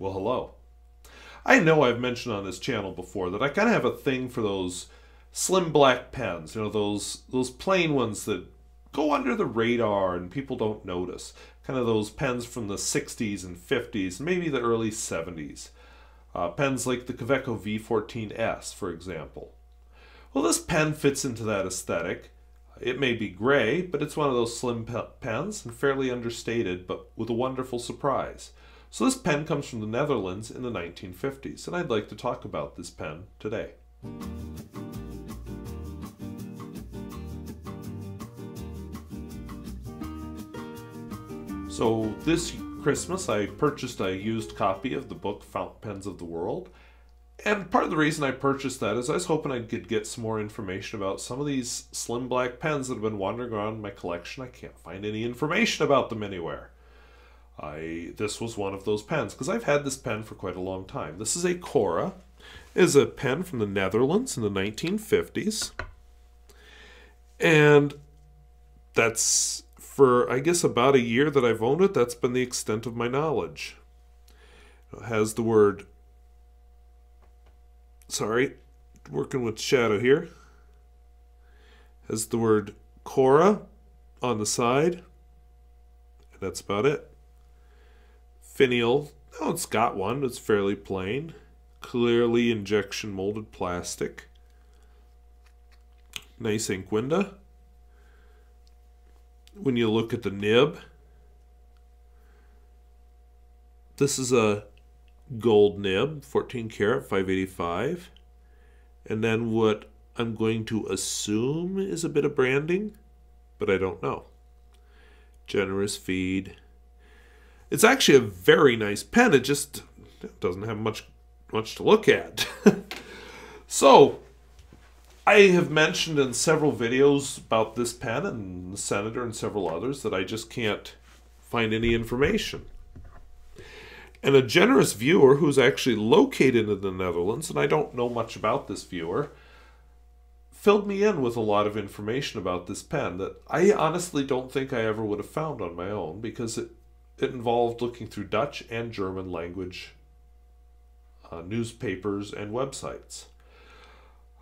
Well, hello. I know I've mentioned on this channel before that I kind of have a thing for those slim black pens, those plain ones that go under the radar and people don't notice. Kind of those pens from the 60s and 50s, maybe the early 70s. Pens like the Kaweco V14S, for example. Well, this pen fits into that aesthetic. It may be gray, but it's one of those slim pens and fairly understated, but with a wonderful surprise. So this pen comes from the Netherlands in the 1950s, and I'd like to talk about this pen today. So this Christmas I purchased a used copy of the book Fountain Pens of the World. And part of the reason I purchased that is I was hoping I could get some more information about some of these slim black pens that have been wandering around in my collection. I can't find any information about them anywhere. This was one of those pens, because I've had this pen for quite a long time. This is a Cora. It is a pen from the Netherlands in the 1950s. And that's, for I guess about a year that I've owned it, that's been the extent of my knowledge. It has the word, sorry, working with shadow here, has the word Kora on the side, and that's about it. Finial, oh, it's got one, it's fairly plain. Clearly injection molded plastic. Nice ink window. When you look at the nib, this is a gold nib, 14 karat, 585. And then what I'm going to assume is a bit of branding, but I don't know. Generous feed. It's actually a very nice pen. It just doesn't have much to look at. So, I have mentioned in several videos about this pen and the Senator and several others that I just can't find any information. And a generous viewer who's actually located in the Netherlands, and I don't know much about this viewer, filled me in with a lot of information about this pen that I honestly don't think I ever would have found on my own, because it involved looking through Dutch and German language newspapers and websites.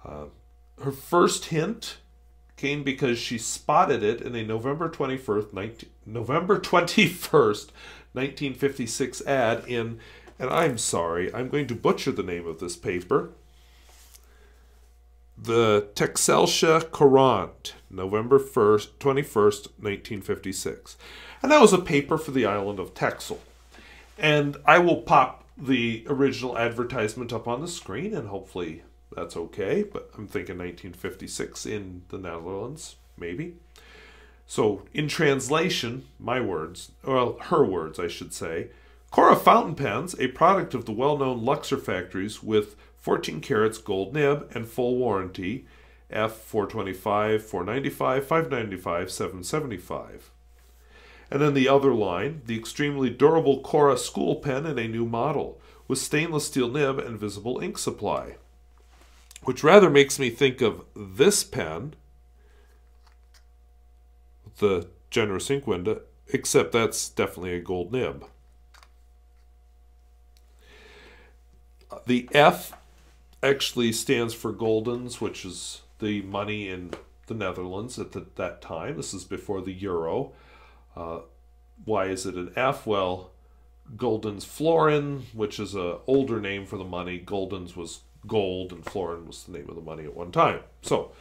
Her first hint came because she spotted it in a November 21st, 1956 ad in, and I'm sorry, I'm going to butcher the name of this paper, the Texelsche Courant, November 21st, 1956. And that was a paper for the island of Texel. And I will pop the original advertisement up on the screen, and hopefully that's okay, but I'm thinking 1956 in the Netherlands, maybe. So, in translation, my words, well, her words, I should say, Cora Fountain Pens, a product of the well-known Luxor factories with 14 carats gold nib and full warranty, F425, 495, 595, 775. And then the other line, the extremely durable Cora school pen in a new model, with stainless steel nib and visible ink supply. Which rather makes me think of this pen, with the generous ink window, except that's definitely a gold nib. The F actually stands for guldens, which is the money in the Netherlands at that time. This is before the euro. Why is it an F? Well, guldens florin, which is an older name for the money. Guldens was gold, and florin was the name of the money at one time. So,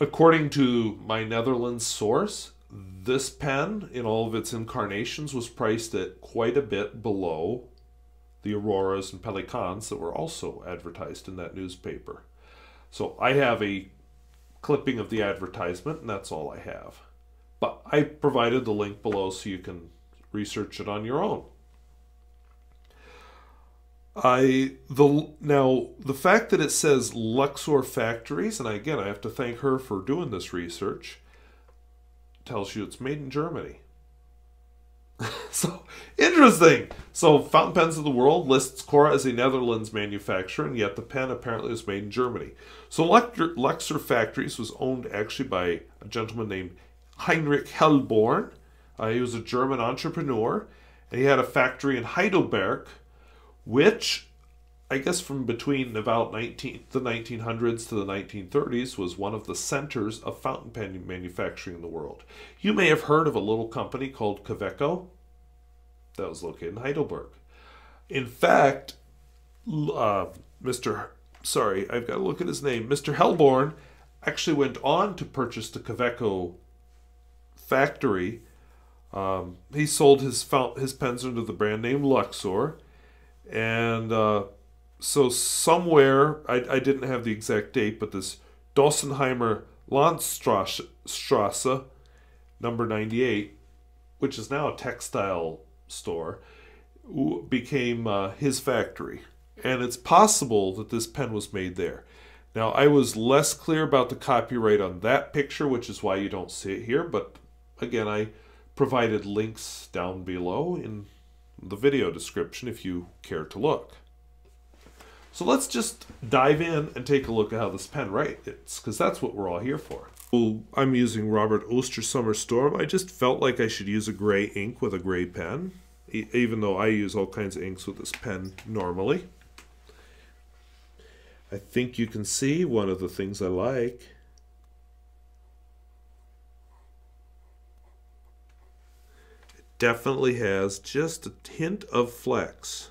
according to my Netherlands source, this pen, in all of its incarnations, was priced at quite a bit below the Auroras and Pelicans that were also advertised in that newspaper. So, I have a clipping of the advertisement, and that's all I have. But I provided the link below so you can research it on your own. Now, the fact that it says Luxor factories, and again, I have to thank her for doing this research, tells you it's made in Germany. So, interesting. So, Fountain Pens of the World lists Cora as a Netherlands manufacturer, and yet the pen apparently was made in Germany. So, Luxor Factories was owned actually by a gentleman named Heinrich Hellborn. He was a German entrepreneur, and he had a factory in Heidelberg which I guess from between about the 1900s to the 1930s was one of the centers of fountain pen manufacturing in the world. You may have heard of a little company called Kaweco that was located in Heidelberg. In fact, I've got to look at his name. Mr. Helborn actually went on to purchase the Kaweco factory. He sold his pens under the brand name Luxor, and so somewhere, I didn't have the exact date, but this Dossenheimer Landstrasse, number 98, which is now a textile store, became his factory. And it's possible that this pen was made there. Now, I was less clear about the copyright on that picture, which is why you don't see it here. But again, I provided links down below in the video description if you care to look. So let's just dive in and take a look at how this pen writes, because that's what we're all here for. Well, I'm using Robert Ostersummer Storm. I just felt like I should use a gray ink with a gray pen, even though I use all kinds of inks with this pen normally. I think you can see one of the things I like. It definitely has just a hint of flex.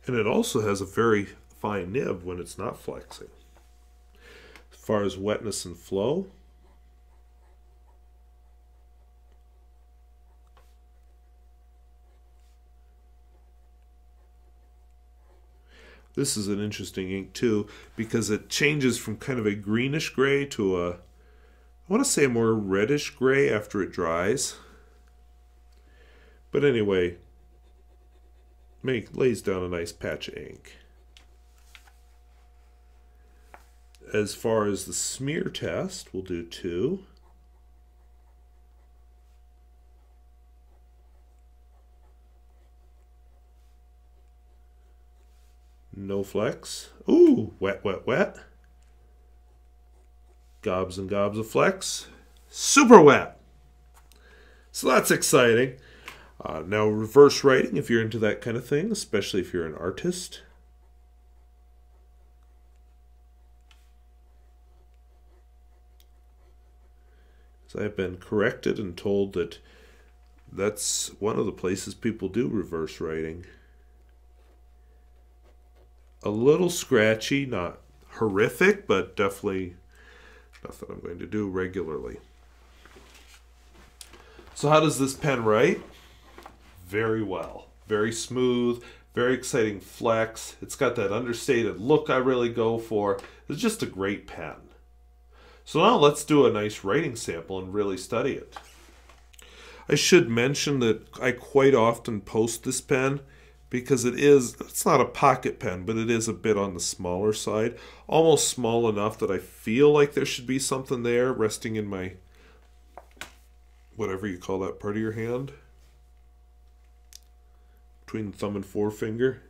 And it also has a very fine nib when it's not flexing. As far as wetness and flow, this is an interesting ink too, because it changes from kind of a greenish gray to I want to say a more reddish gray after it dries. But anyway, lays down a nice patch of ink. As far as the smear test, we'll do 2. No flex. Ooh, wet, wet, wet. Gobs and gobs of flex. Super wet. So that's exciting. Now reverse writing, if you're into that kind of thing, especially if you're an artist. So I've been corrected and told that that's one of the places people do reverse writing. A little scratchy, not horrific, but definitely nothing I'm going to do regularly. So how does this pen write? Very well. Very smooth, very exciting flex. It's got that understated look I really go for. It's just a great pen. So now let's do a nice writing sample and really study it. I should mention that I quite often post this pen because it's not a pocket pen, but it is a bit on the smaller side. Almost small enough that I feel like there should be something there resting in my, whatever you call that part of your hand. Between thumb and forefinger.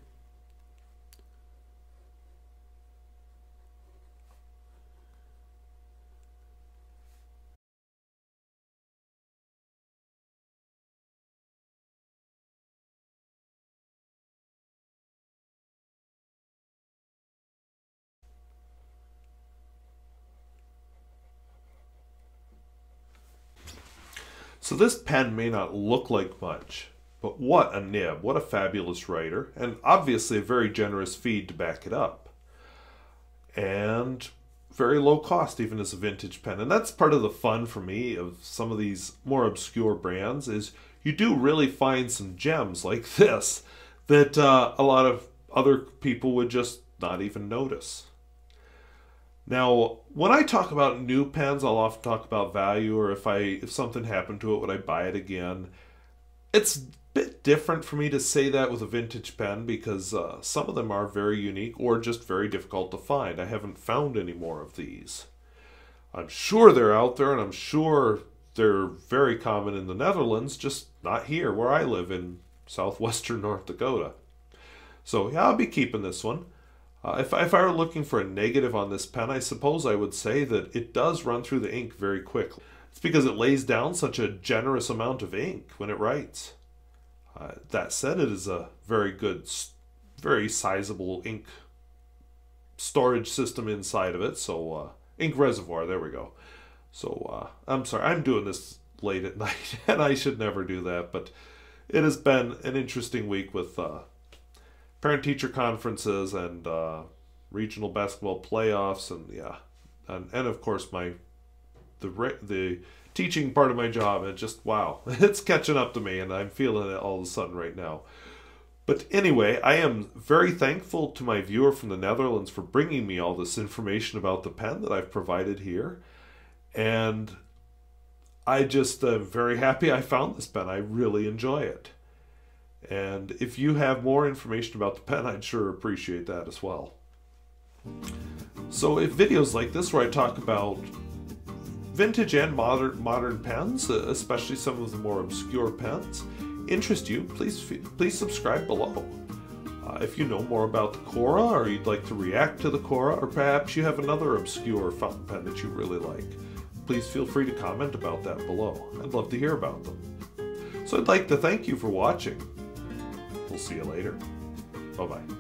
So this pen may not look like much, but what a nib, what a fabulous writer, and obviously a very generous feed to back it up. And very low cost even as a vintage pen. And that's part of the fun for me of some of these more obscure brands is you do really find some gems like this that a lot of other people would just not even notice. Now, when I talk about new pens, I'll often talk about value, or if something happened to it, would I buy it again? It's a bit different for me to say that with a vintage pen because some of them are very unique or just very difficult to find. I haven't found any more of these. I'm sure they're out there, and I'm sure they're very common in the Netherlands, just not here where I live in southwestern North Dakota. So yeah, I'll be keeping this one. If I were looking for a negative on this pen, I suppose I would say that it does run through the ink very quickly. It's because it lays down such a generous amount of ink when it writes. That said, it is a very good, very sizable ink storage system inside of it. So, ink reservoir, there we go. So, I'm sorry, I'm doing this late at night, and I should never do that, but it has been an interesting week with parent-teacher conferences and regional basketball playoffs, and yeah, and of course the teaching part of my job. And just wow, it's catching up to me, and I'm feeling it all of a sudden right now. But anyway, I am very thankful to my viewer from the Netherlands for bringing me all this information about the pen that I've provided here, and I just am very happy I found this pen. I really enjoy it. And if you have more information about the pen, I'd sure appreciate that as well. So if videos like this where I talk about vintage and modern pens, especially some of the more obscure pens, interest you, please subscribe below. If you know more about the Kora, or you'd like to react to the Kora, or perhaps you have another obscure fountain pen that you really like, please feel free to comment about that below. I'd love to hear about them. So I'd like to thank you for watching. We'll see you later. Bye-bye.